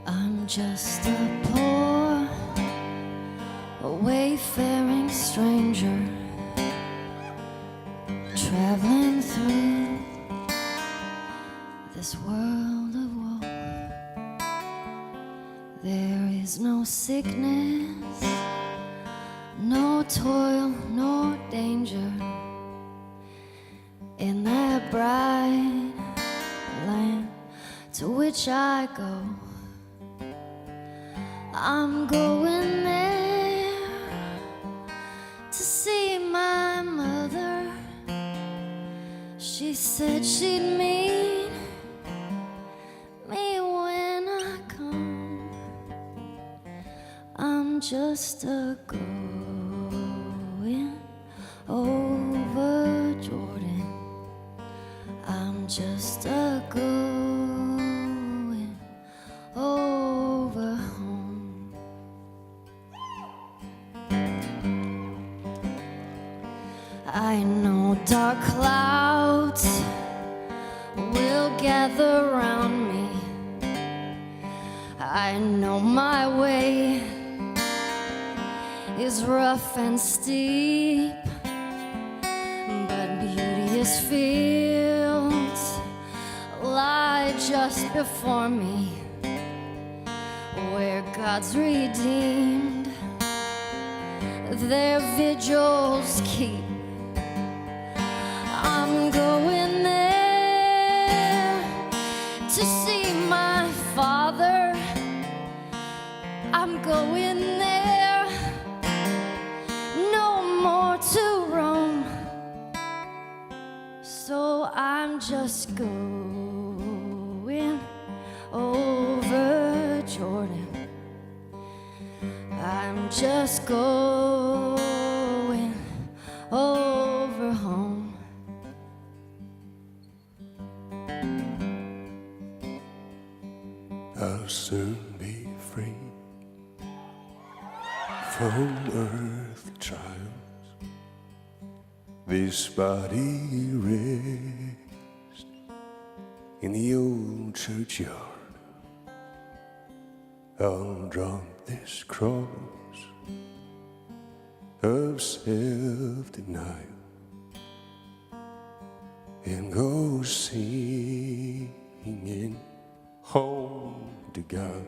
I'm just a poor, wayfaring stranger, traveling through this world of woe. There is no sickness, no toil, no danger in that bright land to which I go. I'm going there to see my mother. She said she'd meet me when I come. I'm just a going over Jordan. I'm just a going over home. I know dark clouds will gather round me. I know my way is rough and steep, but beauteous fields lie just before me, where God's redeemed their vigils keep. I'm going there to see my father. I'm going there, no more to roam. So I'm just going over Jordan. I'm just going over home. I'll soon be free from earthly trials. This body rests in the old churchyard. I'll drop this cross of self-denial and go singing home to God.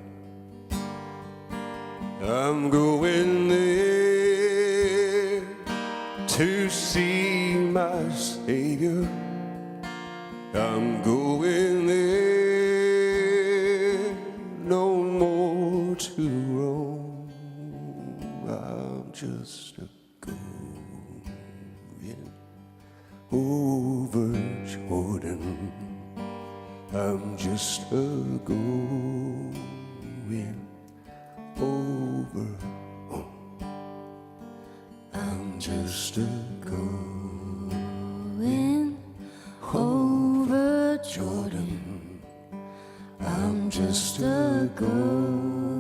I'm going there to see my Savior. I'm going there, no more to roam. I'm just a going over Jordan. I'm just a going over home. I'm just a going over Jordan. I'm just a going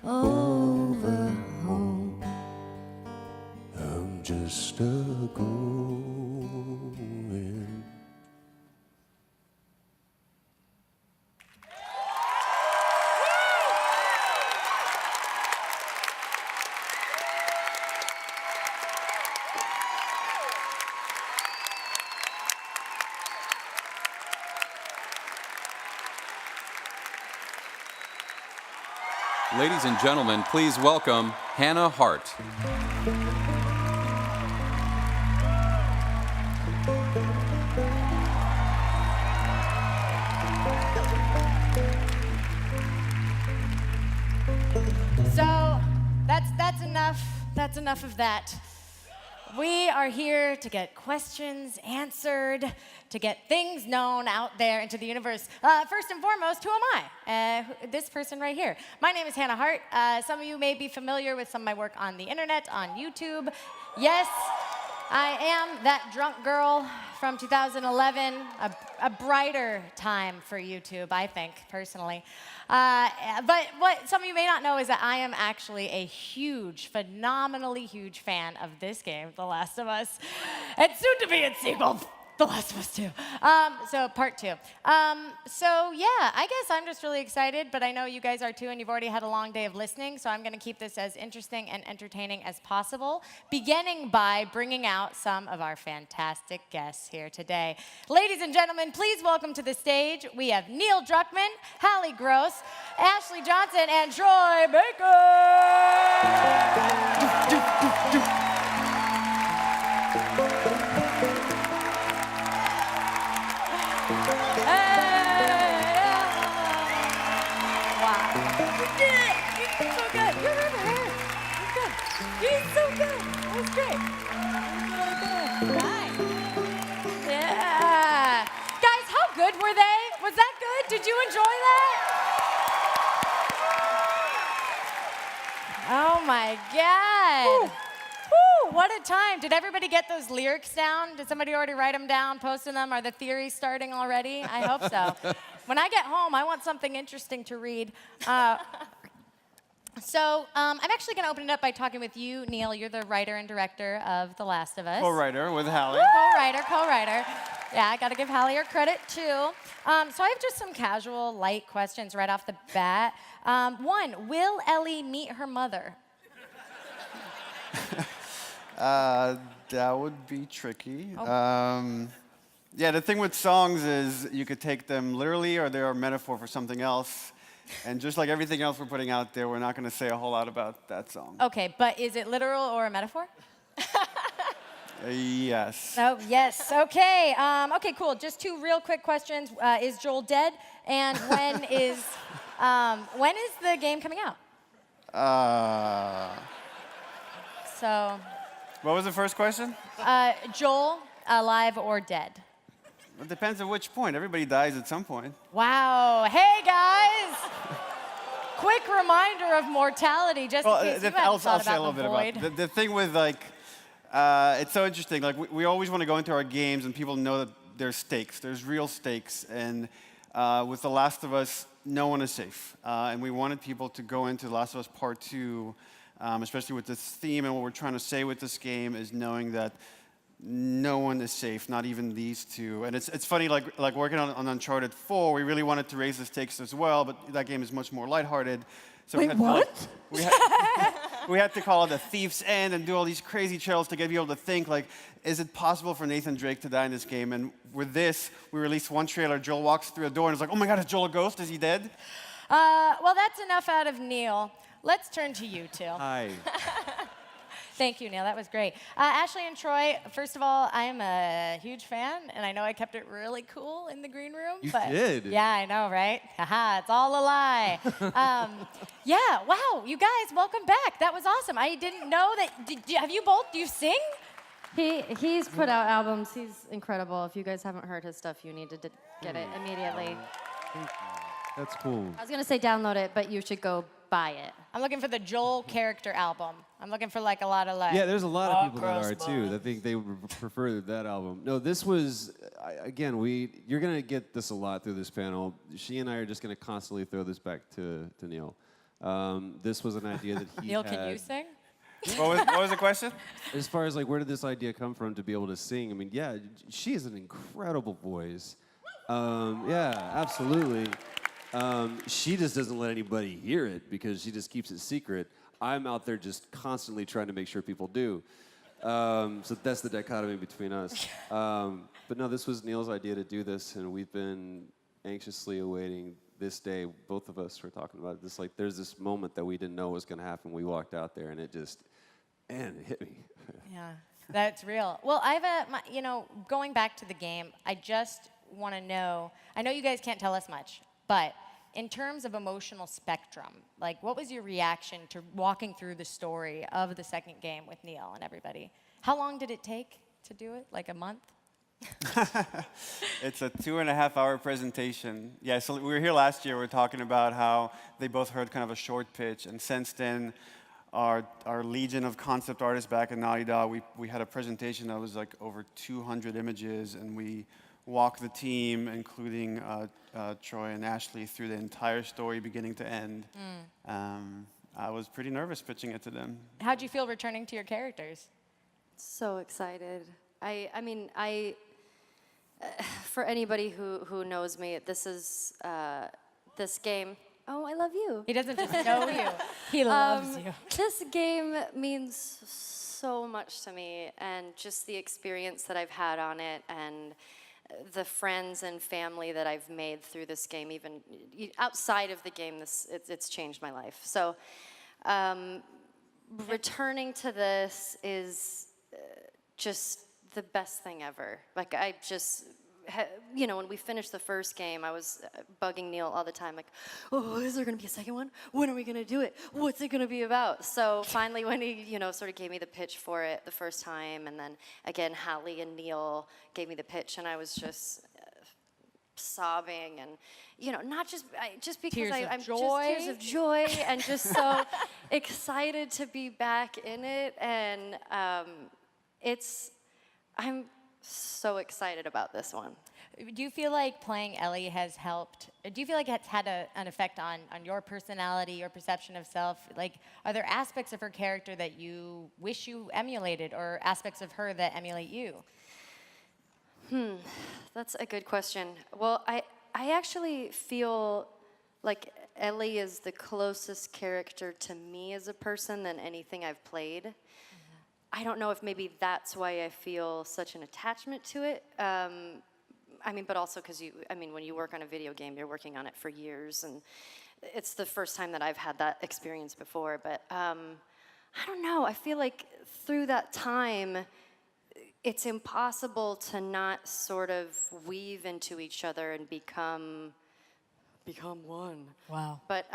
over home. I'm just a going. Ladies and gentlemen, please welcome Hannah Hart. So that's enough. That's enough of that. We are here to get questions answered, to get things known out there into the universe. First and foremost, who am I? This person right here. My name is Hannah Hart. Some of you may be familiar with some of my work on the internet, on YouTube. Yes, I am that drunk girl from 2011, a brighter time for YouTube, I think, personally. But what some of you may not know is that I am actually a huge, phenomenally huge fan of this game, The Last of Us, and soon to be its sequel, The Last of Us 2. So part 2. So yeah, I guess I'm just really excited, but I know you guys are too, and you've already had a long day of listening, so I'm going to keep this as interesting and entertaining as possible, beginning by bringing out some of our fantastic guests here today. Ladies and gentlemen, please welcome to the stage, we have Neil Druckmann, Hallie Gross, Ashley Johnson, and Troy Baker! He's so good. That was great. Really good. Nice. Yeah. Guys, how good were they? Was that good? Did you enjoy that? Oh my God. Woo, what a time. Did everybody get those lyrics down? Did somebody already write them down, posting them? Are the theories starting already? I hope so. When I get home, I want something interesting to read. So I'm actually going to open it up by talking with you, Neil. You're the writer and director of The Last of Us. Co-writer with Hallie. Co-writer. Yeah, I got to give Hallie her credit, too. So I have just some casual, light questions right off the bat. One, will Ellie meet her mother? That would be tricky. Oh. Yeah, the thing with songs is you could take them literally or they're a metaphor for something else. And just like everything else we're putting out there, we're not going to say a whole lot about that song. Okay, but is it literal or a metaphor? Yes. Oh, yes. Okay. Okay, cool. Just two real quick questions. Is Joel dead? And when is the game coming out? So. What was the first question? Joel, alive or dead? It depends at which point. Everybody dies at some point. Wow. Hey, guys. Quick reminder of mortality, just in case you hadn't thought about the void. About the thing with, like, it's so interesting. Like, we always want to go into our games, and people know that there's stakes. There's real stakes. And with The Last of Us, no one is safe. And we wanted people to go into The Last of Us Part 2, especially with this theme. And what we're trying to say with this game is knowing that no one is safe, not even these two. And it's funny, like working on Uncharted 4, we really wanted to raise the stakes as well, but that game is much more lighthearted. So Wait, what? We had to call it a thief's end and do all these crazy trails to get people to think, like, is it possible for Nathan Drake to die in this game? And with this, we released one trailer. Joel walks through a door and it's like, oh my God, is Joel a ghost? Is he dead? Well, that's enough out of Neil. Let's turn to you two. Hi. Thank you, Neil. That was great. Ashley and Troy, first of all, I am a huge fan, and I know I kept it really cool in the green room. You did? Yeah, I know, right? Haha, it's all a lie. Yeah, wow, you guys, welcome back. That was awesome. I didn't know that. Have you both? Do you sing? He's put out albums. He's incredible. If you guys haven't heard his stuff, you need to get it immediately. Thank you. That's cool. I was going to say download it, but you should go buy it. I'm looking for the Joel character album. I'm looking for like a lot of like. Yeah, there's a lot of people that are too. I think they would prefer that album. No, this was, again, you're going to get this a lot through this panel. She and I are just going to constantly throw this back to Neil. This was an idea that he Neil, had. can you sing? What was the question? As far as like, where did this idea come from to be able to sing? I mean, yeah, she has an incredible voice. Yeah, absolutely. She just doesn't let anybody hear it because she just keeps it secret. I'm out there just constantly trying to make sure people do. So that's the dichotomy between us. But no, this was Neil's idea to do this, and we've been anxiously awaiting this day, both of us were talking about this. Like, there's this moment that we didn't know was going to happen. We walked out there, and it hit me. Yeah, that's real. Well, I have going back to the game, I just want to know, I know you guys can't tell us much, but in terms of emotional spectrum, like, what was your reaction to walking through the story of the second game with Neil and everybody? How long did it take to do it? Like a month? It's a 2.5-hour presentation. Yeah, so we were here last year. We were talking about how they both heard kind of a short pitch, and since then, our legion of concept artists back in Naughty Dog, we had a presentation that was like over 200 images, and we walked the team, including Troy and Ashley, through the entire story, beginning to end. I was pretty nervous pitching it to them. How'd you feel returning to your characters? So excited. I mean, for anybody who knows me, this is this game. Oh, I love you. He doesn't just know you, he loves you. This game means so much to me, and just the experience that I've had on it, and the friends and family that I've made through this game, even outside of the game, it's changed my life. So returning to this is just the best thing ever. Like, I just, when we finished the first game, I was bugging Neil all the time, like, oh, is there gonna be a second one? When are we gonna do it? What's it gonna be about? So finally, when he, sort of gave me the pitch for it the first time, and then again, Hallie and Neil gave me the pitch, and I was just sobbing, and not just because Tears of I'm joy. just tears of joy, and just so excited to be back in it, and I'm so excited about this one. Do you feel like playing Ellie has helped? Do you feel like it's had an effect on your personality, your perception of self? Like, are there aspects of her character that you wish you emulated, or aspects of her that emulate you? That's a good question. Well, I actually feel like Ellie is the closest character to me as a person than anything I've played. I don't know if maybe that's why I feel such an attachment to it. But also because when you work on a video game, you're working on it for years, and it's the first time that I've had that experience before. But I don't know. I feel like through that time, it's impossible to not sort of weave into each other and become one. Wow. But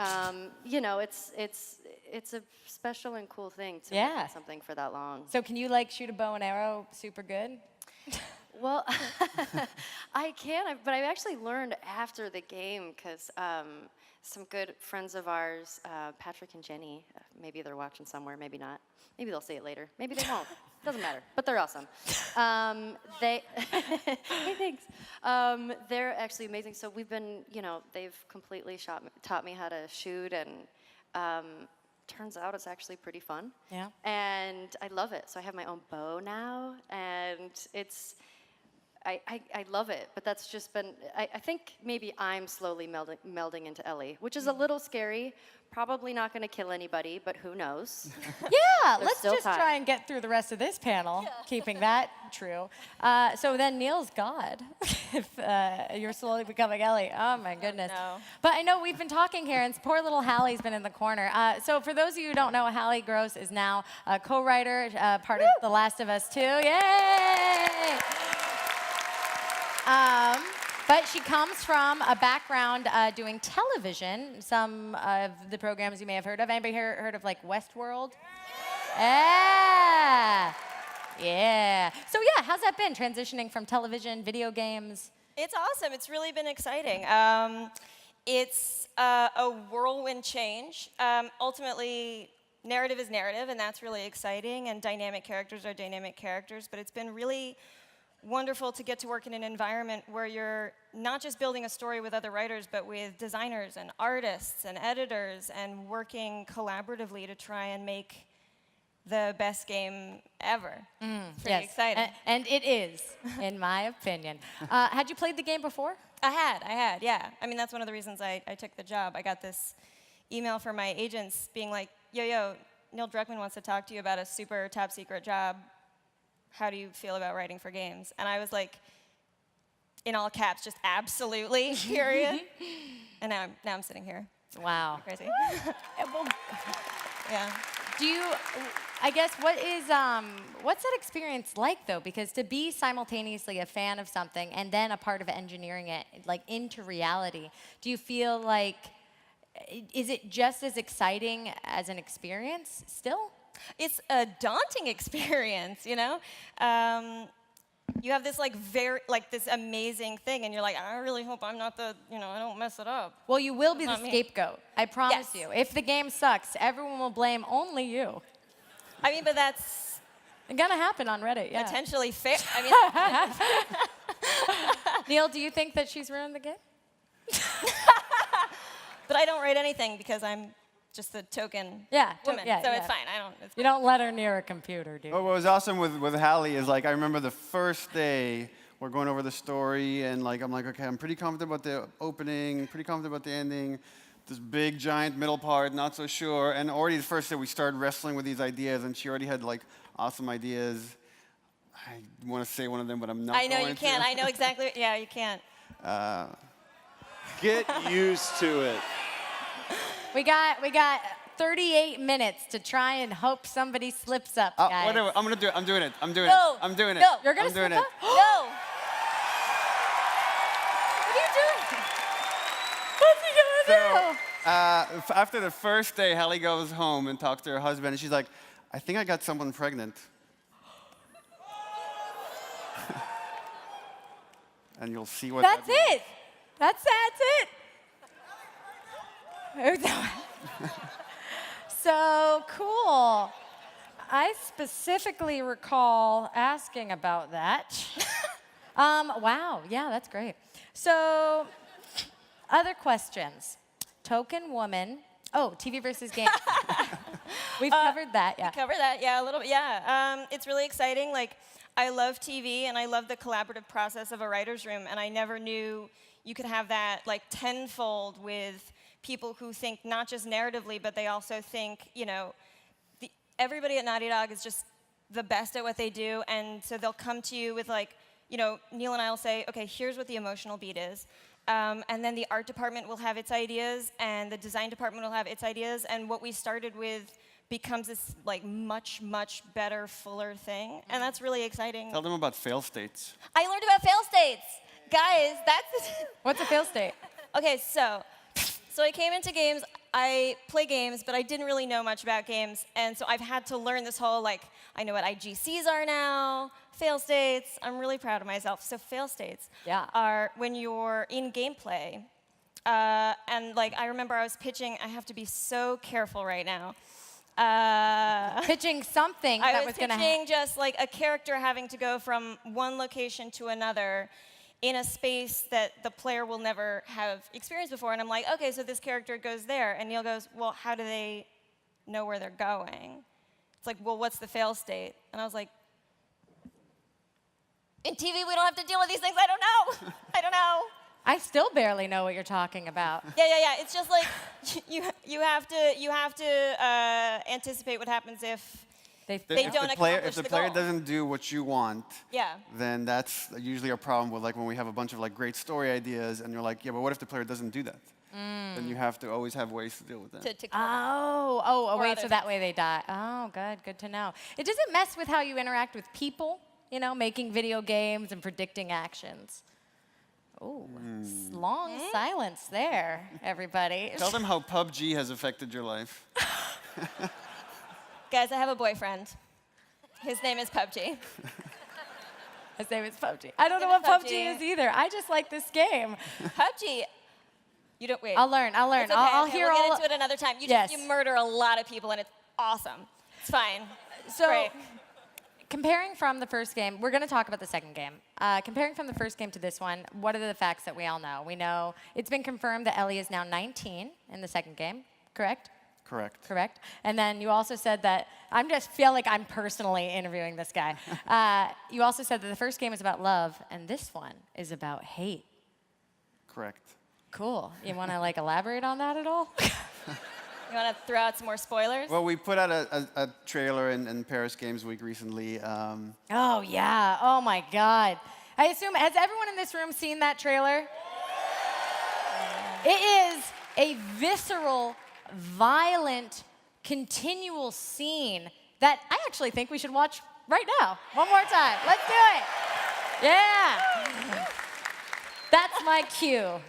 it's a special and cool thing to work on something for that long. So can you shoot a bow and arrow super good? Well, I can, but I've actually learned after the game, because some good friends of ours, Patrick and Jenny, maybe they're watching somewhere, maybe not. Maybe they'll see it later. Maybe they won't. Doesn't matter. But they're awesome. Hey, thanks. They're actually amazing. So we've been, they've completely taught me how to shoot, and turns out it's actually pretty fun. Yeah. And I love it. So I have my own bow now, and I love it, but that's just been, I think maybe I'm slowly melding into Ellie, which is a little scary. Probably not going to kill anybody, but who knows? yeah, let's still just time. try and get through the rest of this panel, keeping that true. So then Neil's God, if you're slowly becoming Ellie. Oh my goodness. No. But I know we've been talking here, and poor little Hallie's been in the corner. So for those of you who don't know, Hallie Gross is now a co-writer, part of The Last of Us 2. Yay! But she comes from a background doing television. Some of the programs you may have heard of. Anybody here heard of Westworld? Yeah. Yeah. So yeah, how's that been, transitioning from television, video games? It's awesome. It's really been exciting. It's a whirlwind change. Ultimately, narrative is narrative, and that's really exciting, and dynamic characters are dynamic characters, but it's been really wonderful to get to work in an environment where you're not just building a story with other writers, but with designers and artists and editors, and working collaboratively to try and make the best game ever. Pretty exciting. And it is, in my opinion. Had you played the game before? I had, yeah. I mean, that's one of the reasons I took the job. I got this email from my agents being like, yo, Neil Druckmann wants to talk to you about a super top secret job. How do you feel about writing for games? And I was like, in all caps, just absolutely, period. And now I'm sitting here. Wow. Crazy. Well, Yeah. do you, I guess, what's that experience like though? Because to be simultaneously a fan of something and then a part of engineering it like into reality, do you feel like, is it just as exciting as an experience still? It's a daunting experience, you know? You have this like this amazing thing, and you're like, I really hope I'm not I don't mess it up. Well, you will be the Not me. scapegoat. I promise Yes. you. If the game sucks, everyone will blame only you. I mean, but that's It's gonna happen on Reddit, yeah. potentially fair. I mean, Neil, do you think that she's ruined the game? but I don't write anything because I'm just a token woman, so it's fine. You don't let her near a computer, dude. What was awesome with Hallie is like I remember the first day we're going over the story and like I'm like, okay, I'm pretty confident about the opening, pretty confident about the ending. This big giant middle part, not so sure. And already the first day we started wrestling with these ideas, and she already had like awesome ideas. I want to say one of them, but I'm not. I know going you can't. to. I know exactly. Yeah, you can't. Get used to it. We got 38 minutes to try and hope somebody slips up, guys. Whatever. I'm gonna do it. I'm doing it. I'm doing No. it. I'm doing it. No. You're gonna I'm doing slip it. up? No. What are you doing? What's he gonna do? After the first day, Hallie goes home and talks to her husband, and she's like, I think I got someone pregnant. And you'll see what That's that means. it. That's it. So cool. I specifically recall asking about that. Wow, yeah, that's great. So, other questions. Token woman. Oh, TV versus game. We've covered that, yeah. Cover that, yeah, a little bit, yeah. It's really exciting. Like, I love TV and I love the collaborative process of a writer's room, and I never knew you could have that like tenfold with people who think not just narratively, but they also think, everybody at Naughty Dog is just the best at what they do, and so they'll come to you with like, Neil and I will say, okay, here's what the emotional beat is. And then the art department will have its ideas, and the design department will have its ideas, and what we started with becomes this like much, much better, fuller thing, and that's really exciting. Tell them about fail states. I learned about fail states. Guys, that's... What's a fail state? Okay, so I came into games, I play games, but I didn't really know much about games, and so I've had to learn this whole, like, I know what IGCs are now, fail states. I'm really proud of myself. So fail states are when you're in gameplay, and like, I remember I was pitching, I have to be so careful right now. Pitching something that was going to happen. I was pitching just like a character having to go from one location to another in a space that the player will never have experienced before. And I'm like, okay, so this character goes there. And Neil goes, well, how do they know where they're going? It's like, well, what's the fail state? And I was like, in TV, we don't have to deal with these things. I don't know. I don't know. I still barely know what you're talking about. Yeah. It's just like you have to anticipate what happens if they don't accomplish If the the player goal. doesn't do what you want, Yeah. then that's usually a problem with like when we have a bunch of like great story ideas, and you're like, yeah, but what if the player doesn't do that? Then you have to always have ways to deal with that. Wait, so that way they die. Oh, good to know. It doesn't mess with how you interact with people, making video games and predicting actions. Oh, long silence there, everybody. Tell them how PUBG has affected your life. Guys, I have a boyfriend. His name is PUBG. His name is PUBG. I don't know what PUBG is either. I just like this game. PUBG. You don't wait. I'll learn. It's okay, I'll okay, hear we'll all. get into it another time. You Yes. you murder a lot of people, and it's awesome. It's fine. So, Great. comparing from the first game, we're going to talk about the second game. Comparing from the first game to this one, what are the facts that we all know? We know it's been confirmed that Ellie is now 19 in the second game, correct? Correct. And then you also said that, I just feel like I'm personally interviewing this guy. You also said that the first game is about love, and this one is about hate. Correct. Cool. You want to elaborate on that at all? You want to throw out some more spoilers? Well, we put out a trailer in Paris Games Week recently. Oh, yeah. Oh, my God. I assume, has everyone in this room seen that trailer? It is a visceral, violent, continual scene that I actually think we should watch right now. One more time. Let's do it. Yeah. That's my cue.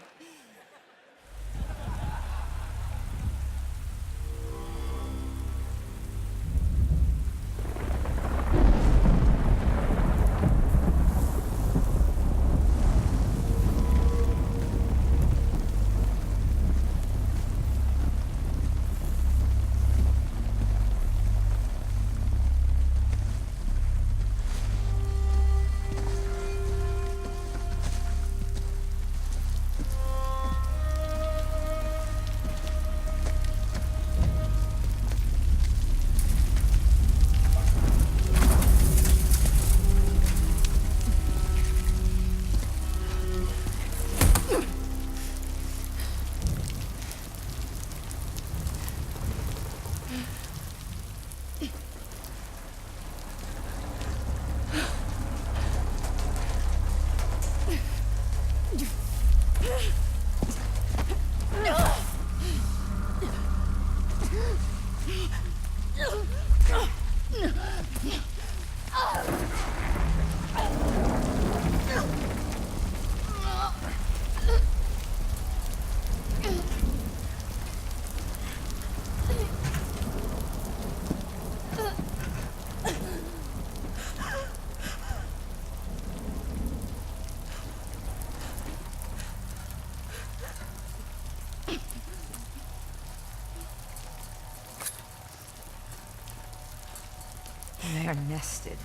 They are nested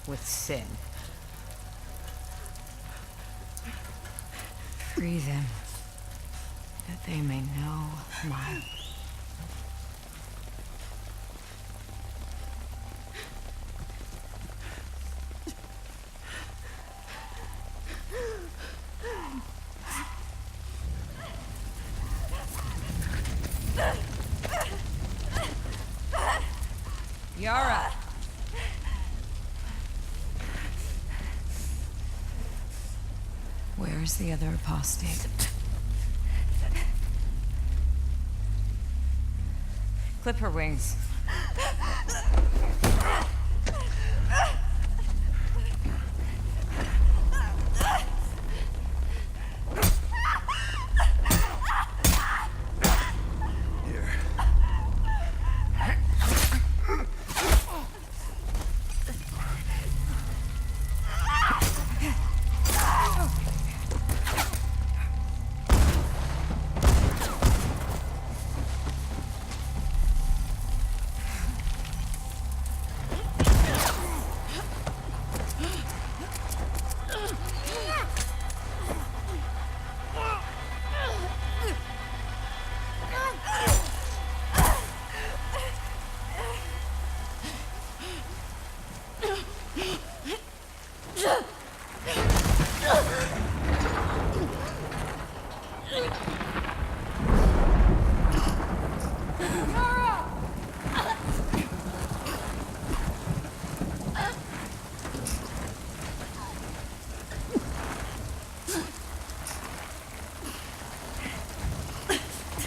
with sin. Free them, that they may know my... Yara! Where is the other apostate? Clip her wings.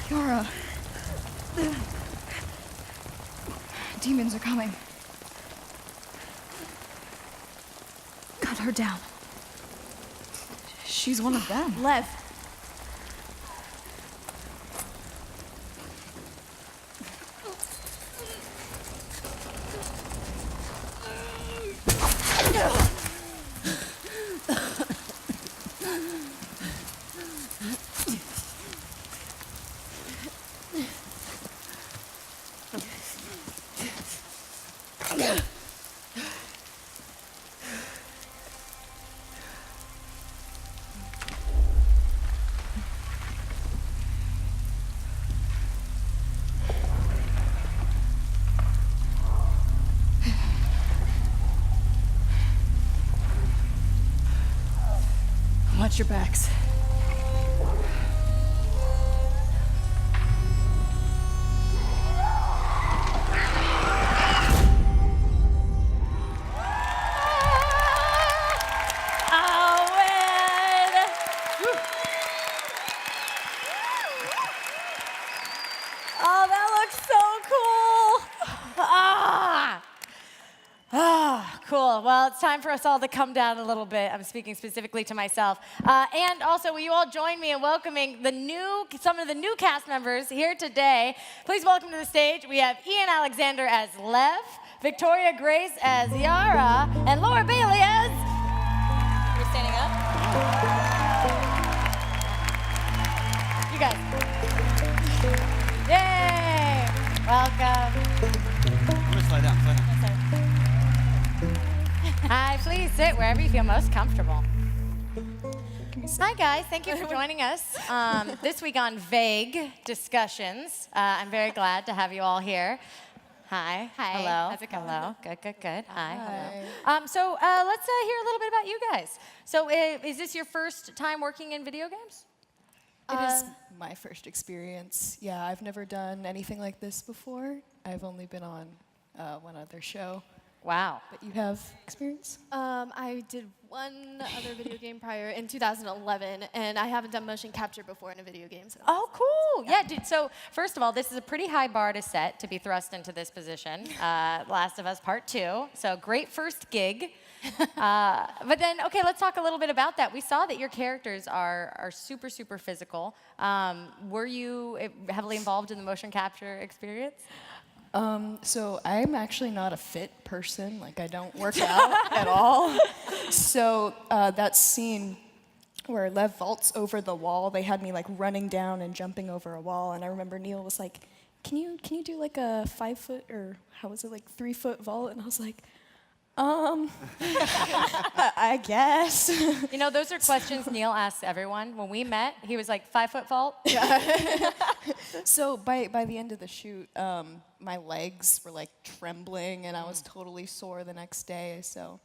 Yara. Demons are coming. Cut her down. She's one of them. Lev. Watch your backs. time for us all to come down a little bit. I'm speaking specifically to myself. And also, will you all join me in welcoming some of the new cast members here today? Please welcome to the stage. We have Ian Alexander as Lev, Victoria Grace as Yara, and Laura Bailey as... We're standing up. You guys. Yay! Welcome. I'm gonna slide down, slide down. Hi, please sit wherever you feel most comfortable. Hi, guys. Thank you for joining us this week on Vague Discussions. I'm very glad to have you all here. Hi. Hi. Hello. How's it going? Hello. Good, good, good. Hi. Hello. So let's hear a little bit about you guys. So is this your first time working in video games? It is my first experience. Yeah, I've never done anything like this before. I've only been on one other show. Wow. But you have experience? I did one other video game prior in 2011, and I haven't done motion capture before in a video game. So. Oh, cool. Yeah, dude, so first of all, this is a pretty high bar to set to be thrust into this position. Last of Us Part 2. So great first gig. But then, okay, let's talk a little bit about that. We saw that your characters are super, super physical. Were you heavily involved in the motion capture experience? So I'm actually not a fit person. Like, I don't work out at all. So that scene where Lev vaults over the wall, they had me like running down and jumping over a wall. And I remember Neil was like, can you do like a 5 foot or how was it, like 3 foot vault? And I was like, I guess. You know, those are questions Neil asks everyone. When we met, he was like, 5 foot vault? So by the end of the shoot, my legs were like trembling and I was totally sore the next day. So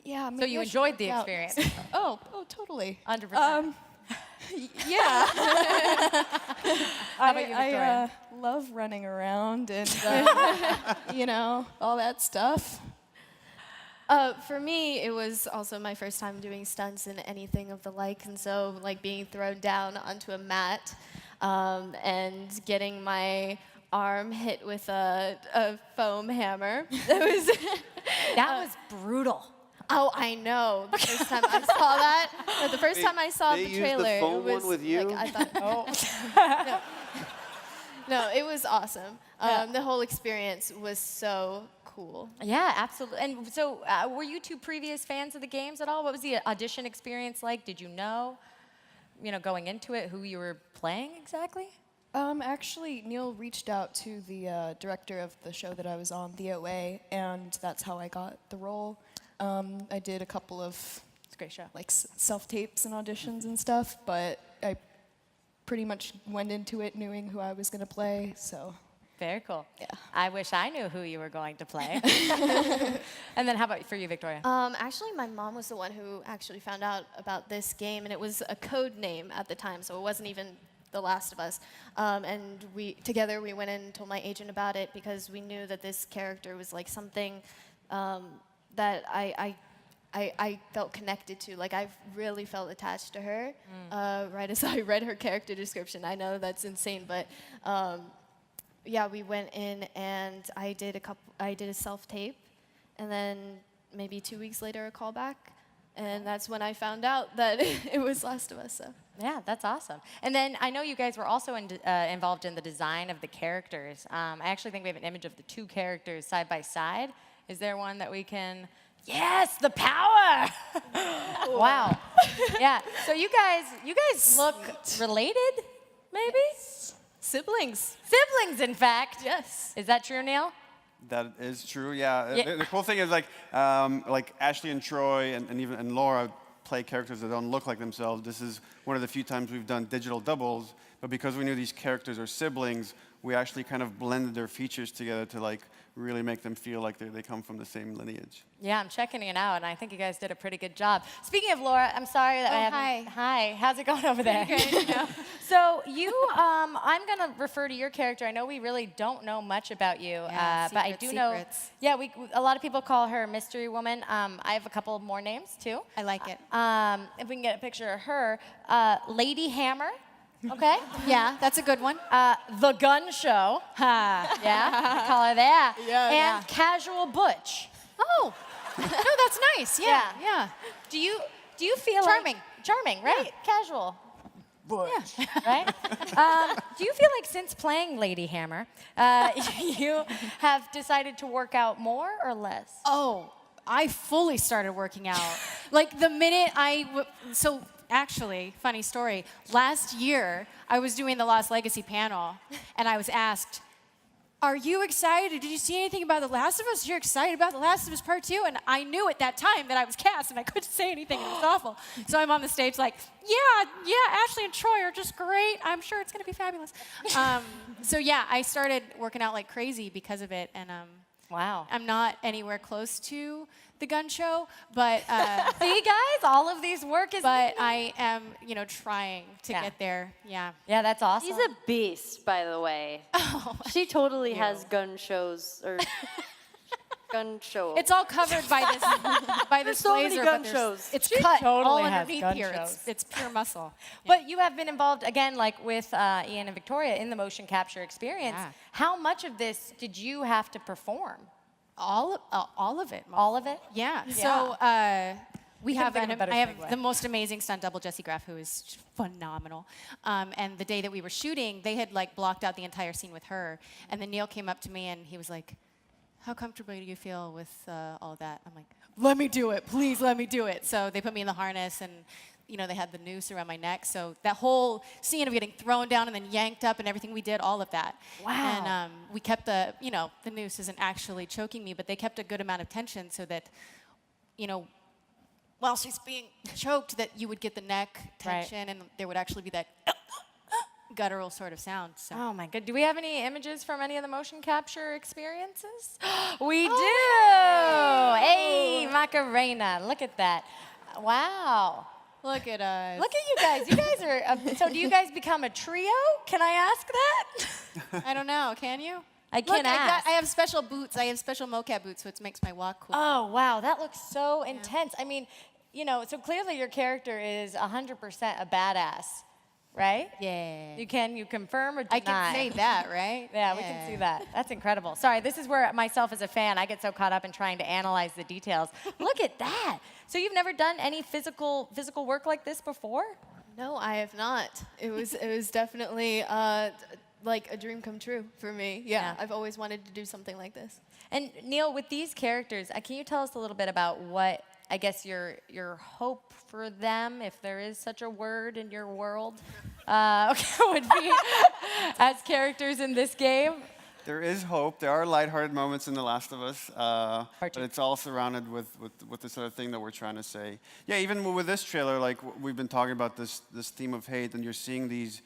yeah. So you enjoyed the experience? Oh, totally. 100%. Yeah. How about you, Victoria? I love running around and you know, all that stuff. For me, it was also my first time doing stunts and anything of the like, and so like being thrown down onto a mat and getting my arm hit with a foam hammer. That was brutal. Oh, I know. The first time I saw that, the first time I saw they the used trailer, the foam it was one with you? like I thought. No, it was awesome. The whole experience was so cool. Yeah, absolutely. And so were you two previous fans of the games at all? What was the audition experience like? Did you know, going into it, who you were playing exactly? Actually, Neil reached out to the director of the show that I was on, the OA, and that's how I got the role. I did a couple of It's a great show. like self-tapes and auditions and stuff, but I pretty much went into it knowing who I was going to play, so. Very cool. Yeah. I wish I knew who you were going to play. And then how about for you, Victoria? Actually, my mom was the one who actually found out about this game, and it was a code name at the time, so it wasn't even The Last of Us. And we went in and told my agent about it because we knew that this character was like something that I felt connected to. Like, I really felt attached to her right as I read her character description. I know that's insane, but yeah, we went in and I did a self-tape, and then maybe 2 weeks later a callback, and that's when I found out that it was Last of Us. So. Yeah, that's awesome. And then I know you guys were also involved in the design of the characters. I actually think we have an image of the two characters side by side. Is there one that we can? Yes, the power! Wow. Yeah. So you guys look related, maybe? Siblings. Siblings, in fact. Yes. Is that true, Neil? That is true, yeah. Yeah. The cool thing is like Ashley and Troy and Laura play characters that don't look like themselves. This is one of the few times we've done digital doubles, but because we knew these characters are siblings, we actually kind of blended their features together to like really make them feel like they come from the same lineage. Yeah, I'm checking it out, and I think you guys did a pretty good job. Speaking of Laura, I'm sorry that I haven't... Hi. How's it going over there? So you, I'm going to refer to your character. I know we really don't know much about you, but I do know... Yeah, a lot of people call her Mystery Woman. I have a couple more names, too. I like it. If we can get a picture of her. Lady Hammer. Okay. Yeah, that's a good one. The Gun Show. Yeah, call her that. Yeah, and Casual Butch. Oh. No, that's nice. Yeah, yeah. Do you feel Charming. Charming, right? Casual. Butch. Yeah, right? Do you feel like since playing Lady Hammer, you have decided to work out more or less? Oh, I fully started working out. Like the minute so actually, funny story. Last year, I was doing the Lost Legacy panel, and I was asked, "Are you excited? Did you see anything about The Last of Us? You're excited about The Last of Us Part 2?" And I knew at that time that I was cast, and I couldn't say anything. It was awful. So I'm on the stage like, yeah, Ashley and Troy are just great. I'm sure it's going to be fabulous. So yeah, I started working out like crazy because of it, and wow. I'm not anywhere close to the gun show, but see, guys, all of these work is. But I am, trying to Yeah. get there. Yeah. Yeah, that's awesome. She's a beast, by the way. She totally has gun shows or gun show. It's all covered by this so many blazer, gun but shows. it's She cut all totally has underneath gun here. shows. It's pure muscle. But you have been involved again, like with Ian and Victoria in the motion capture experience. Yeah. How much of this did you have to perform? All of it. All of it? Yeah. Yeah. So we have think of a better I have segue. the most amazing stunt double, Jessie Graff, who is phenomenal. And the day that we were shooting, they had like blocked out the entire scene with her. And then Neil came up to me and he was like, "How comfortable do you feel with all that?" I'm like, "Let me do it, please, let me do it." So they put me in the harness and. They had the noose around my neck. So that whole scene of getting thrown down and then yanked up and everything, we did all of that. Wow. And we kept the noose isn't actually choking me, but they kept a good amount of tension so that, while she's being choked, that you would get the neck tension and there would actually be that guttural sort of sound. So. Oh my good. Do we have any images from any of the motion capture experiences? We do. Hey, Macarena, look at that. Wow. Look at us. Look at you guys. You guys are, so do you guys become a trio? Can I ask that? I don't know. Can you? I can ask. I have special boots. I have special mocap boots, which makes my walk cool. Oh, wow. That looks so intense. I mean, so clearly your character is 100% a badass, right? Yeah. You confirm or deny? I can say that, right? Yeah, we can see that. That's incredible. Sorry, this is where myself as a fan, I get so caught up in trying to analyze the details. Look at that. So you've never done any physical work like this before? No, I have not. It was definitely like a dream come true for me. Yeah, I've always wanted to do something like this. And Neil, with these characters, can you tell us a little bit about what I guess your hope for them, if there is such a word in your world, would be as characters in this game? There is hope. There are lighthearted moments in The Last of Us, but it's all surrounded with this other thing that we're trying to say. Yeah, even with this trailer, like we've been talking about this theme of hate, and you're seeing these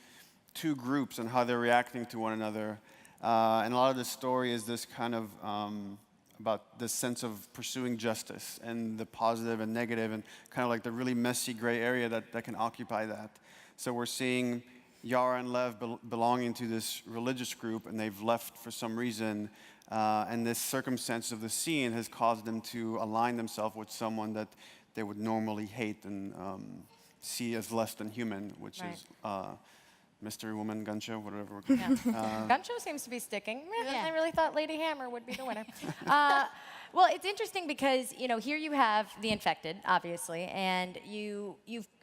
two groups and how they're reacting to one another. And a lot of the story is this kind of about this sense of pursuing justice and the positive and negative and kind of like the really messy gray area that can occupy that. So we're seeing Yara and Lev belonging to this religious group, and they've left for some reason, and this circumstance of the scene has caused them to align themselves with someone that they would normally hate and see as less than human, which is Mystery Woman, Gun Show, whatever. Gun Show seems to be sticking. I really thought Lady Hammer would be the winner. Well, it's interesting because here you have the infected, obviously, and you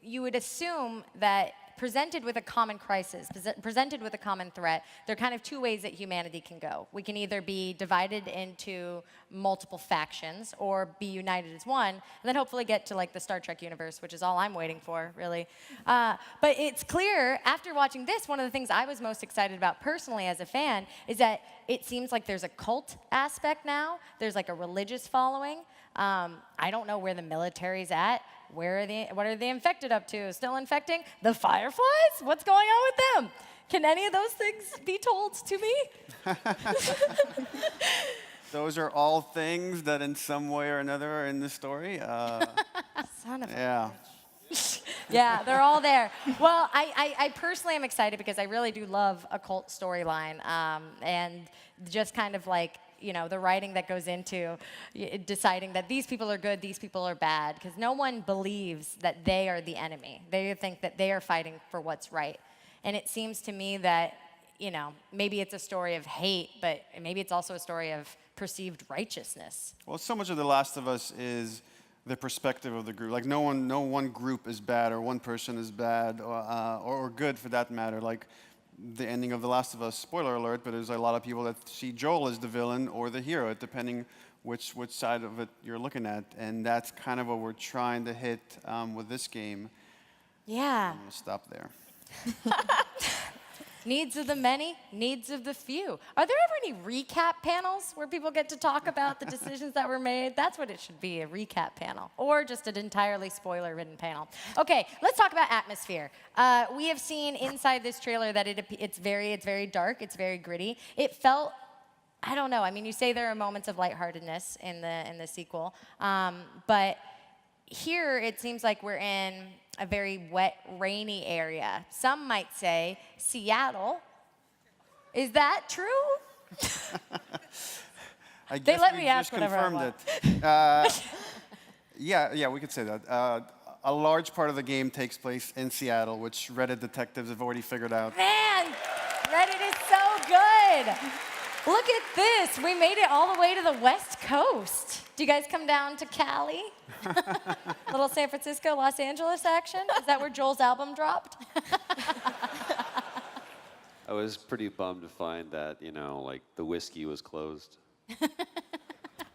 would assume that presented with a common crisis, presented with a common threat, there are kind of two ways that humanity can go. We can either be divided into multiple factions or be united as one, and then hopefully get to like the Star Trek universe, which is all I'm waiting for, really. But it's clear, after watching this, one of the things I was most excited about personally as a fan is that it seems like there's a cult aspect now. There's like a religious following. I don't know where the military's at. What are the infected up to? Still infecting? The Fireflies? What's going on with them? Can any of those things be told to me? Those are all things that in some way or another are in the story. Son of a Yeah. Yeah, they're all there. Well, I personally am excited because I really do love a cult storyline, and just kind of like, the writing that goes into deciding that these people are good, these people are bad, because no one believes that they are the enemy. They think that they are fighting for what's right. And it seems to me that, you know, maybe it's a story of hate, but maybe it's also a story of perceived righteousness. Well, so much of The Last of Us is the perspective of the group. Like, no one group is bad, or one person is bad, or good for that matter. Like, the ending of The Last of Us, spoiler alert, but there's a lot of people that see Joel as the villain or the hero, depending which side of it you're looking at. And that's kind of what we're trying to hit with this game. Yeah. I'm going to stop there. Needs of the many, needs of the few. Are there ever any recap panels where people get to talk about the decisions that were made? That's what it should be, a recap panel, or just an entirely spoiler-ridden panel. Okay, let's talk about atmosphere. We have seen inside this trailer that it's very dark, it's very gritty. It felt, I don't know, I mean, you say there are moments of lightheartedness in the sequel, but here it seems like we're in a very wet, rainy area. Some might say Seattle. Is that true? I They guess let we me ask just whatever I confirmed want. it. Yeah, we could say that. A large part of the game takes place in Seattle, which Reddit detectives have already figured out. Man, Reddit is so good. Look at this. We made it all the way to the West Coast. Do you guys come down to Cali? Little San Francisco, Los Angeles action? Is that where Joel's album dropped? I was pretty bummed to find that, you know, like the whiskey was closed.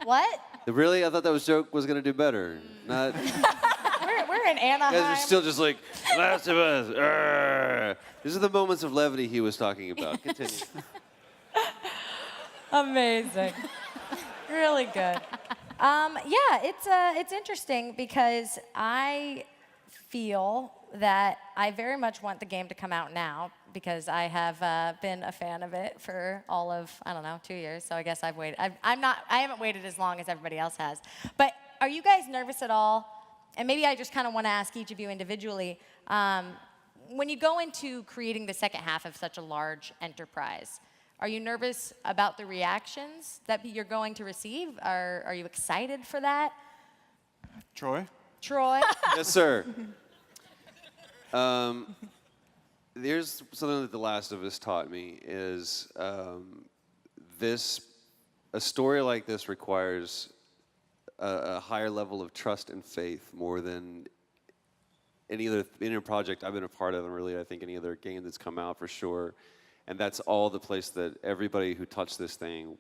What? Really? I thought that joke was going to do better. Not. We're in You Anaheim. guys are still just like, Last of Us. Arr. These are the moments of levity he was talking about. Continue. Amazing. Really good. Yeah, it's interesting because I feel that I very much want the game to come out now because I have been a fan of it for all of, I don't know, 2 years. So I guess I've waited. I haven't waited as long as everybody else has. But are you guys nervous at all? And maybe I just kind of want to ask each of you individually, when you go into creating the second half of such a large enterprise, are you nervous about the reactions that you're going to receive? Are you excited for that? Troy? Troy? Yes, sir. There's something that The Last of Us taught me is a story like this requires a higher level of trust and faith more than any other project I've been a part of, and really I think any other game that's come out for sure. And that's all the place that everybody who touched this thing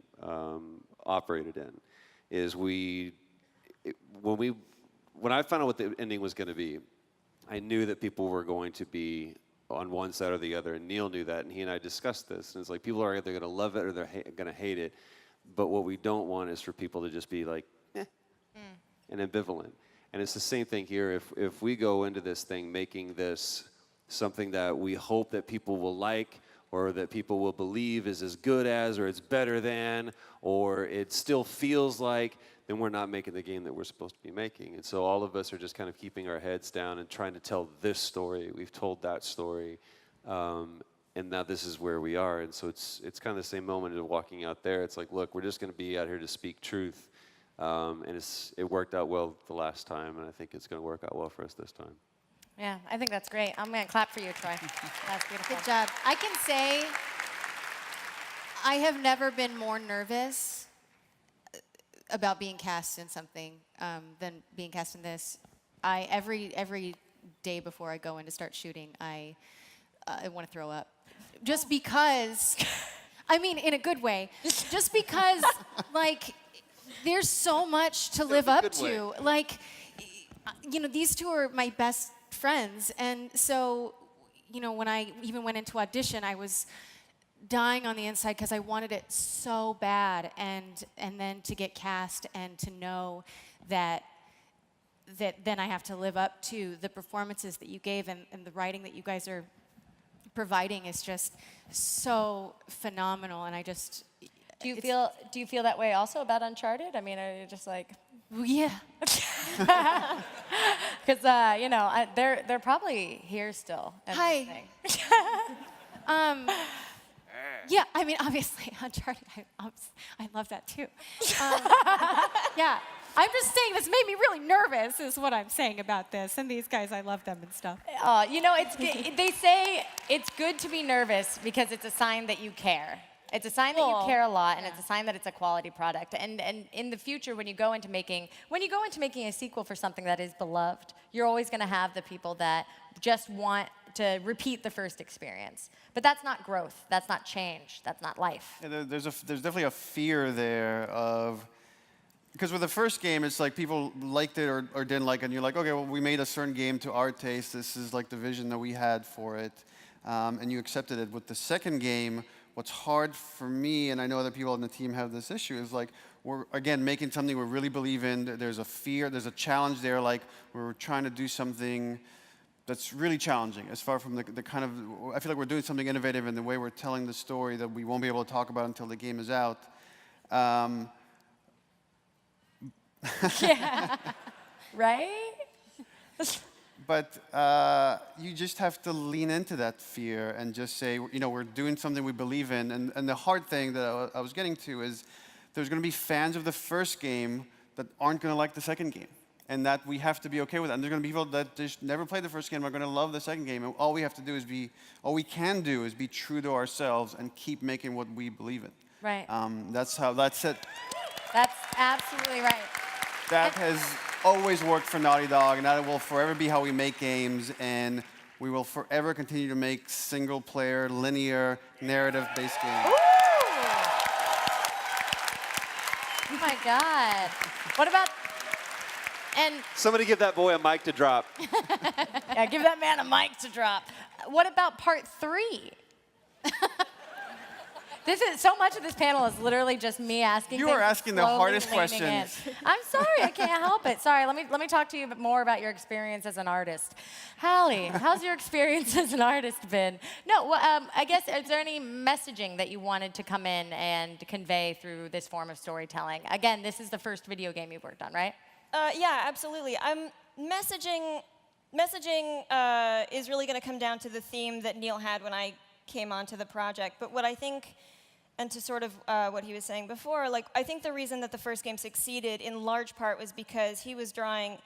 operated in. Is when I found out what the ending was going to be, I knew that people were going to be on one side or the other, and Neil knew that, and he and I discussed this. And it's like people are either going to love it or they're going to hate it. But what we don't want is for people to just be like, and ambivalent. And it's the same thing here. If we go into this thing making this something that we hope that people will like, or that people will believe is as good as, or it's better than, or it still feels like, then we're not making the game that we're supposed to be making. And so all of us are just kind of keeping our heads down and trying to tell this story. We've told that story, and now this is where we are. And so it's kind of the same moment of walking out there. It's like, look, we're just going to be out here to speak truth. And it worked out well the last time, and I think it's going to work out well for us this time. Yeah, I think that's great. I'm going to clap for you, Troy. That's beautiful. Good job. I can say I have never been more nervous about being cast in something than being cast in this. Every day before I go in to start shooting, I want to throw up. Just because, I mean, in a good way. Just because, like, there's so much to live up to. Like, you know, these two are my best friends, and so, you know, when I even went into audition, I was dying on the inside because I wanted it so bad, and then to get cast and to know that then I have to live up to the performances that you gave and the writing that you guys are providing is just so phenomenal, and I just do you feel that way also about Uncharted? I mean, are you just like, yeah. Because you know, they're probably here still. Hi. Yeah, I mean, obviously, Uncharted. I love that too. Yeah. I'm just saying this made me really nervous, is what I'm saying about this. And these guys, I love them and stuff. You know, they say it's good to be nervous because it's a sign that you care. It's a sign that you care a lot, and it's a sign that it's a quality product. And in the future, when you go into making a sequel for something that is beloved, you're always going to have the people that just want to repeat the first experience. But that's not growth. That's not change. That's not life. Yeah, there's definitely a fear there of, because with the first game, it's like people liked it or didn't like it, and you're like, okay, well, we made a certain game to our taste. This is like the vision that we had for it, and you accepted it. With the second game, what's hard for me, and I know other people on the team have this issue, is like we're, again, making something we really believe in. There's a fear, there's a challenge there, like we're trying to do something that's really challenging as far from the kind of, I feel like we're doing something innovative in the way we're telling the story that we won't be able to talk about until the game is out. Yeah. Right? But you just have to lean into that fear and just say, you know, we're doing something we believe in. And the hard thing that I was getting to is there's going to be fans of the first game that aren't going to like the second game. And that we have to be okay with that. And there's going to be people that just never played the first game are going to love the second game. And all we have to do is all we can do is be true to ourselves and keep making what we believe in. Right. That's it. That's absolutely right. That has always worked for Naughty Dog, and that will forever be how we make games, and we will forever continue to make single-player, linear, narrative-based games. Ooh. Oh my God. What about, and Somebody give that boy a mic to drop. yeah, give that man a mic to drop. What about part 3? So much of this panel is literally just me asking. You are asking the hardest questions. I'm sorry, I can't help it. Sorry, let me talk to you more about your experience as an artist. Hallie, how's your experience as an artist been? No, well, I guess, is there any messaging that you wanted to come in and convey through this form of storytelling? Again, this is the first video game you've worked on, right? Yeah, absolutely. Messaging is really going to come down to the theme that Neil had when I came onto the project. But what I think, and to sort of what he was saying before, like I think the reason that the first game succeeded in large part was because he was drawing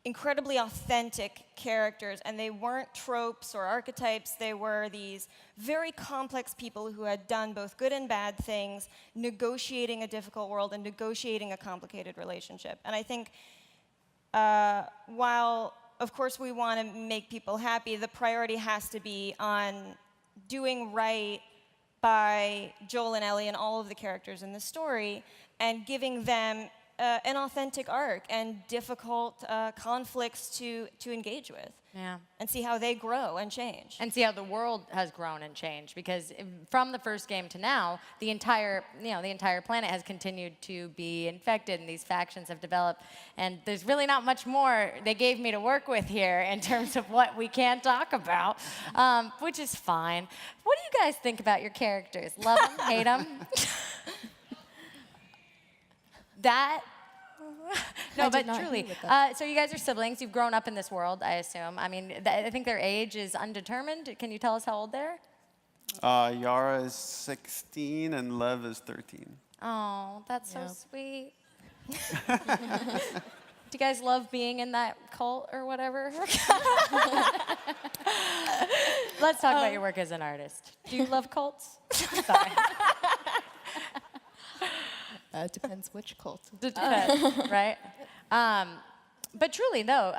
incredibly authentic characters, and they weren't tropes or archetypes. They were these very complex people who had done both good and bad things, negotiating a difficult world and negotiating a complicated relationship. And I think while, of course, we want to make people happy, the priority has to be on doing right by Joel and Ellie and all of the characters in the story, and giving them an authentic arc and difficult conflicts to engage with. Yeah. And see how they grow and change. And see how the world has grown and changed, because from the first game to now, the entire planet has continued to be infected, and these factions have developed. And there's really not much more they gave me to work with here in terms of what we can talk about, which is fine. What do you guys think about your characters? Love them, hate them? No, but truly. So you guys are siblings. You've grown up in this world, I assume. I mean, I think their age is undetermined. Can you tell us how old they're? Yara is 16 and Lev is 13. Oh, that's so sweet. Do you guys love being in that cult or whatever? Let's talk about your work as an artist. Do you love cults? Sorry. Depends which cult. Depends, right? But truly, though,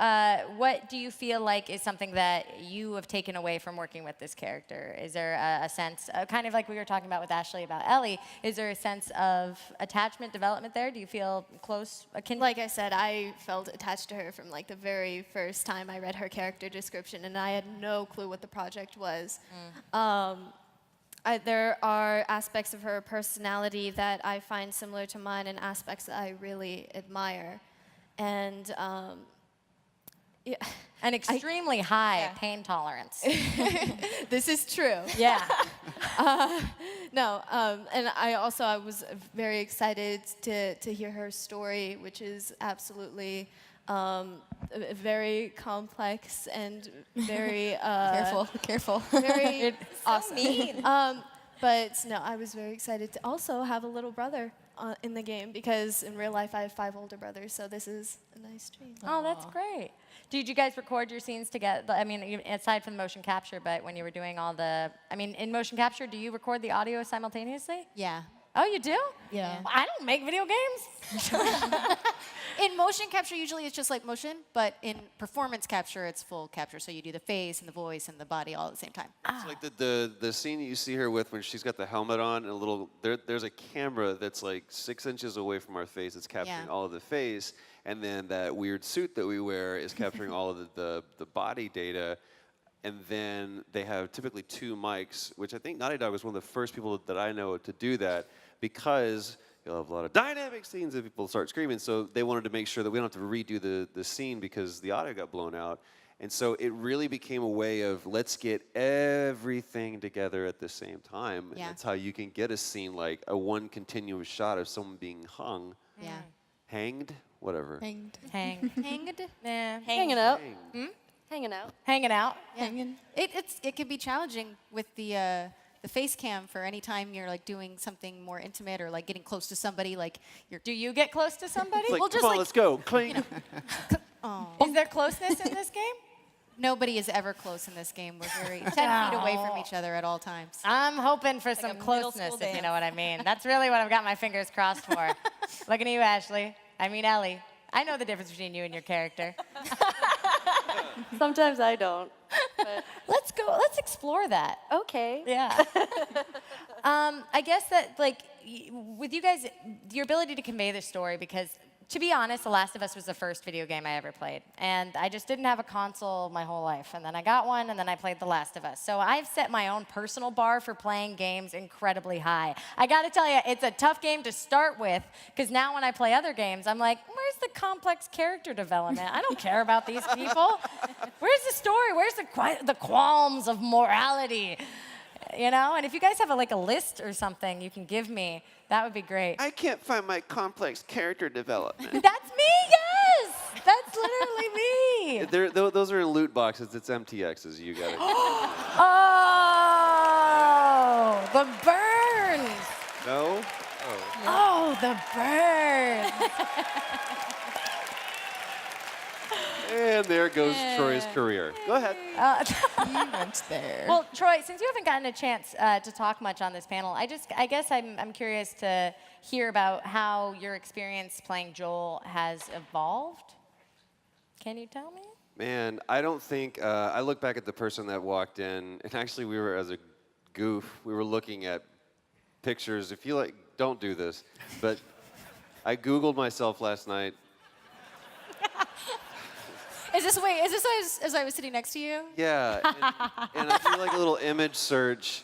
what do you feel like is something that you have taken away from working with this character? Is there a sense, kind of like we were talking about with Ashley about Ellie, is there a sense of attachment, development there? Do you feel close, akin? Like I said, I felt attached to her from like the very first time I read her character description, and I had no clue what the project was. There are aspects of her personality that I find similar to mine, and aspects that I really admire. And yeah. An extremely high pain tolerance. This is true. Yeah. No, and I was very excited to hear her story, which is absolutely very complex and very Careful. very awesome. mean. But no, I was very excited to also have a little brother in the game because in real life I have 5 older brothers, so this is a nice treat. Oh, that's great. Did you guys record your scenes together? I mean, aside from the motion capture, but when you were doing all the, I mean, in motion capture, do you record the audio simultaneously? Yeah. Oh, you do? Yeah. Well, I don't make video games. In motion capture, usually it's just like motion, but in performance capture, it's full capture. So you do the face and the voice and the body all at the same time. It's like the scene that you see her with when she's got the helmet on and a little, there's a camera that's like 6 inches away from our face. It's capturing Yeah. all of the face. And then that weird suit that we wear is capturing all of the body data. And then they have typically 2 mics, which I think Naughty Dog was one of the first people that I know to do that because you'll have a lot of dynamic scenes that people start screaming. So they wanted to make sure that we don't have to redo the scene because the audio got blown out. And so it really became a way of let's get everything together at the same time. And Yeah. that's how you can get a scene like a one continuous shot of someone being hung, Yeah. hanged, whatever. Hanged. Hang. Hanged? Yeah. Hanging out. Hanged. Hanging out. Hanging out. Yeah. It can be challenging with the face cam for any time you're like doing something more intimate or like getting close to somebody. Like you're. Do you get close to somebody? It's like, Well, just come on, like- let's go. Clean. Is there closeness in this game? Nobody is ever close in this game. We're very 10 feet away from each other at all times. I'm hoping for a some middle closeness, school if you dance. know what I mean. That's really what I've got my fingers crossed for. Looking at you, Ashley. I mean, Ellie. I know the difference between you and your character. Sometimes I don't. But Let's go. Let's explore that. okay. Yeah. I guess that, like, with you guys, your ability to convey the story, because to be honest, The Last of Us was the first video game I ever played. And I just didn't have a console my whole life. And then I got one, and then I played The Last of Us. So I've set my own personal bar for playing games incredibly high. I gotta tell you, it's a tough game to start with, because now when I play other games, I'm like, where's the complex character development? I don't care about these people. Where's the story? Where's the qualms of morality? You know, and if you guys have like a list or something you can give me, that would be great. I can't find my complex character development. That's me, yes! That's literally me. Those are in loot boxes. It's MTXs. You got it. Oh, the burns. No? Oh, the burns. And there goes Troy's career. Go ahead. He went there. Well, Troy, since you haven't gotten a chance to talk much on this panel, I guess I'm curious to hear about how your experience playing Joel has evolved. Can you tell me? Man, I don't think, I look back at the person that walked in, and actually we were, as a goof, we were looking at pictures. If you like, don't do this, but I Googled myself last night. Is this as I was sitting next to you? Yeah, and I did like a little image search,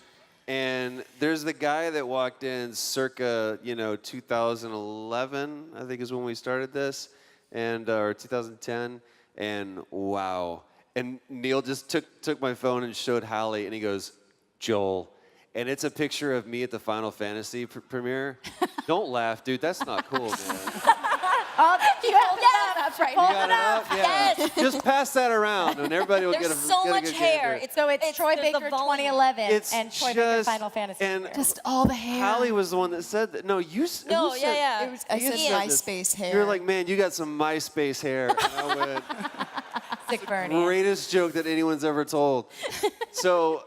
and there's the guy that walked in circa, 2011, I think is when we started this, and or 2010, and wow. And Neil just took my phone and showed Hallie, and he goes, Joel. And it's a picture of me at the Final Fantasy premiere. Don't laugh, dude. That's not cool, man. Oh, you have it up right You got it up? Yeah. Yes. Just pass that around, and everybody will There's get a so get a much good hair. gander. So it's Troy there's the Baker volume. 2011 It's and Troy Baker just- Final Fantasy. and- Just all the hair. Hallie was the one that said that. No, you. No, who yeah, said- yeah. It was, I said You said this. MySpace hair. You're like, man, you got some MySpace hair. And I went, Sick Bernie. greatest joke that anyone's ever told. So,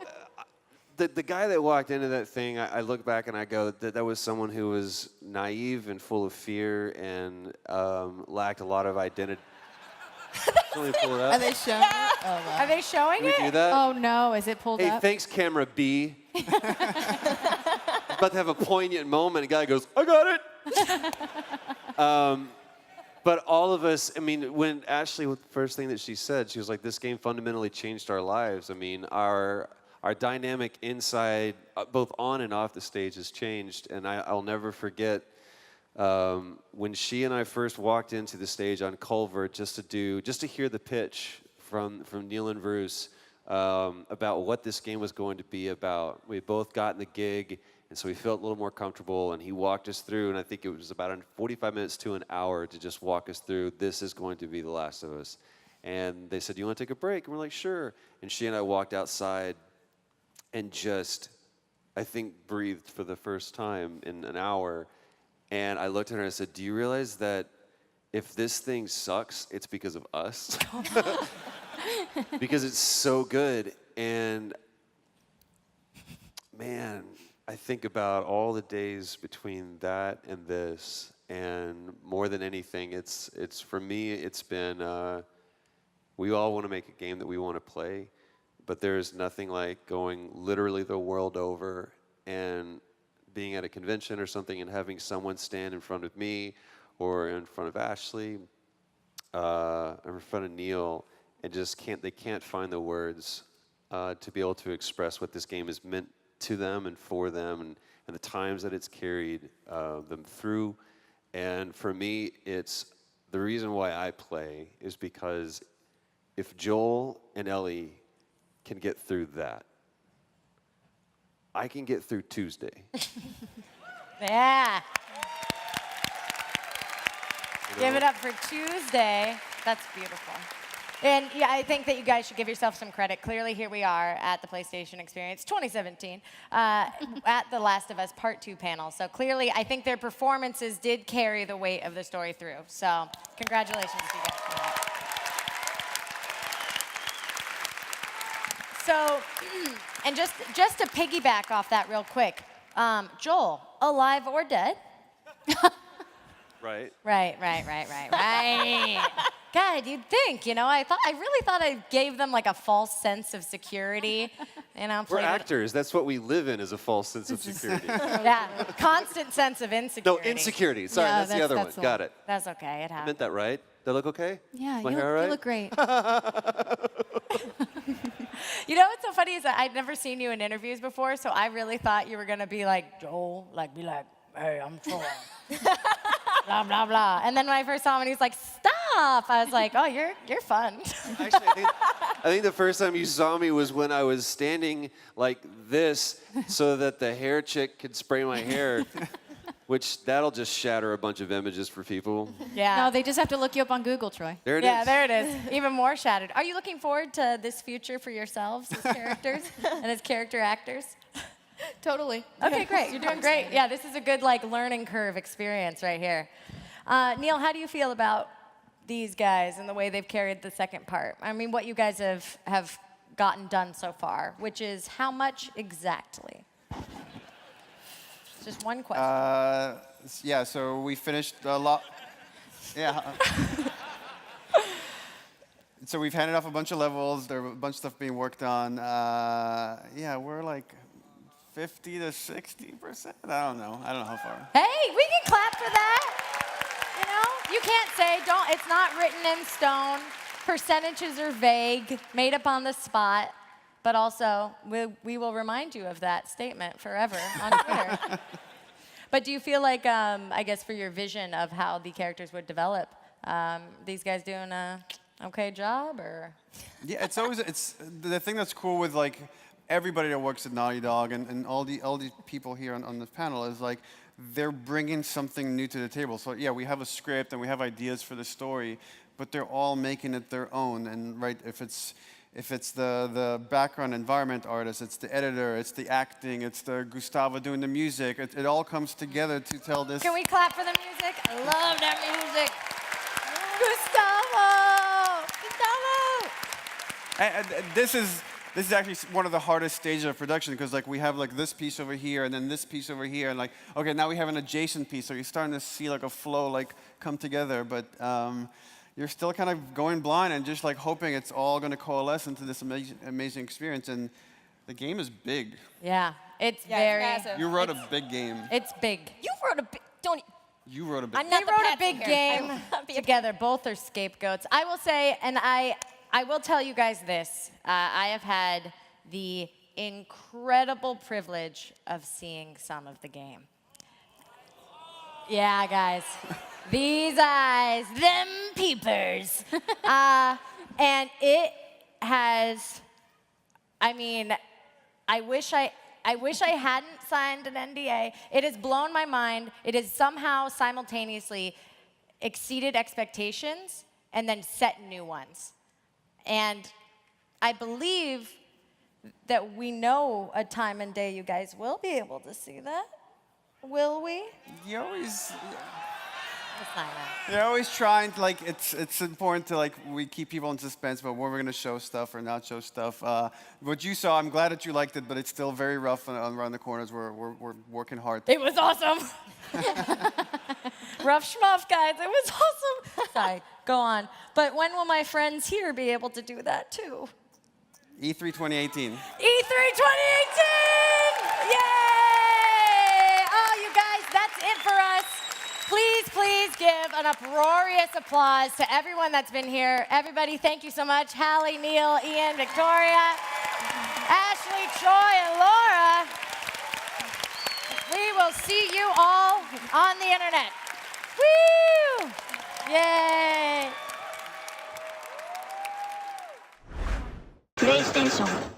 the guy that walked into that thing, I look back and I go, that was someone who was naive and full of fear and lacked a lot of identity. Can we pull it up? Are they showing it? Oh, wow. Are they showing Can we it? do that? Oh no, is it pulled Hey, up? thanks, camera B. About to have a poignant moment. A guy goes, I got it. But all of us, I mean, when Ashley, the first thing that she said, she was like, this game fundamentally changed our lives. I mean, our dynamic inside, both on and off the stage, has changed. And I'll never forget when she and I first walked into the stage on Culver just to hear the pitch from Neil and Bruce about what this game was going to be about. We had both gotten the gig, and so we felt a little more comfortable, and he walked us through, and I think it was about 45 minutes to an hour to just walk us through, this is going to be The Last of Us. And they said, do you want to take a break? And we're like, sure. And she and I walked outside and just, I think, breathed for the first time in an hour. And I looked at her and I said, do you realize that if this thing sucks, it's because of us? Because it's so good. And man, I think about all the days between that and this, and more than anything, it's for me, it's been, we all want to make a game that we want to play, but there's nothing like going literally the world over and being at a convention or something and having someone stand in front of me or in front of Ashley or in front of Neil and just they can't find the words to be able to express what this game has meant to them and for them and the times that it's carried them through. And for me, it's the reason why I play is because if Joel and Ellie can get through that, I can get through Tuesday. Yeah. Give it up for Tuesday. That's beautiful. And yeah, I think that you guys should give yourself some credit. Clearly, here we are at the PlayStation Experience 2017 at the Last of Us Part 2 panel. So clearly, I think their performances did carry the weight of the story through. So congratulations to you guys for that. So, and just to piggyback off that real quick, Joel, alive or dead? Right. Right. God, you'd think, you know, I really thought I gave them like a false sense of security. You know, We're actors. That's what we live in, is a false sense of security. Yeah, constant sense of No, insecurity. insecurity. Sorry, Yeah, that's the other one. the Got it. That's okay, it I happens. meant that right? Did I look okay? Yeah, Is my you hair all right? look great. You know what's so funny is that I'd never seen you in interviews before, so I really thought you were gonna be like, Joel, be like, hey, I'm Troy. Blah, blah, blah. And then when I first saw him and he was like, stop, I was like, oh, you're fun. Actually, I think the first time you saw me was when I was standing like this so that the hair chick could spray my hair, which that'll just shatter a bunch of images for people. Yeah. No, they just have to look you up on Google, Troy. There it is. Yeah, there it is. Even more shattered. Are you looking forward to this future for yourselves as characters and as character actors? Totally. Okay, great. You're doing great. Yeah, this is a good learning curve experience right here. Neil, how do you feel about these guys and the way they've carried the second part? I mean, what you guys have gotten done so far, which is how much exactly? Just one question. Yeah, so we finished a lot. Yeah. So we've handed off a bunch of levels. There are a bunch of stuff being worked on. Yeah, we're like 50 to 60%. I don't know how far. Hey, we can clap for that. You know, you can't say it's not written in stone. Percentages are vague, made up on the spot. But also, we will remind you of that statement forever on Twitter. But do you feel like, I guess, for your vision of how the characters would develop, these guys doing a okay job, or? Yeah, it's the thing that's cool with everybody that works at Naughty Dog and all the people here on the panel is they're bringing something new to the table. So yeah, we have a script and we have ideas for the story, but they're all making it their own. And right, if it's the background environment artist, it's the editor, it's the acting, it's the Gustavo doing the music. It all comes together to tell this. Can we clap for the music? I love that music. Gustavo! And this is actually one of the hardest stages of production because we have this piece over here and then this piece over here and okay, now we have an adjacent piece, so you're starting to see a flow come together, but you're still kind of going blind and just hoping it's all going to coalesce into this amazing experience. And the game is big. Yeah, it's very. It's massive. You wrote a big game. It's big. You wrote a big. Don't. You wrote a big. I'm not We the wrote a Patsy big here. game I will be a together. Both are scapegoats. I will say, and I will tell you guys this. I have had the incredible privilege of seeing some of the game. Yeah, guys. These eyes, them peepers. And it has, I mean, I wish I hadn't signed an NDA. It has blown my mind. It has somehow simultaneously exceeded expectations and then set new ones. And I believe that we know a time and day you guys will be able to see that. Will we? You always. It's not that. You're always trying to like. It's important to like we keep people in suspense about when we're gonna show stuff or not show stuff. What you saw, I'm glad that you liked it, but it's still very rough around the corners. We're working hard. It was awesome. Rough schmuff, guys. It was awesome. Sorry, go on. But when will my friends here be able to do that too? E3 2018. E3 2018! Yay! Oh, you guys, that's it for us. Please give an uproarious applause to everyone that's been here. Everybody, thank you so much. Hallie, Neil, Ian, Victoria, Ashley, Troy, and Laura. We will see you all on the internet. Woo! Yay! プレイステーション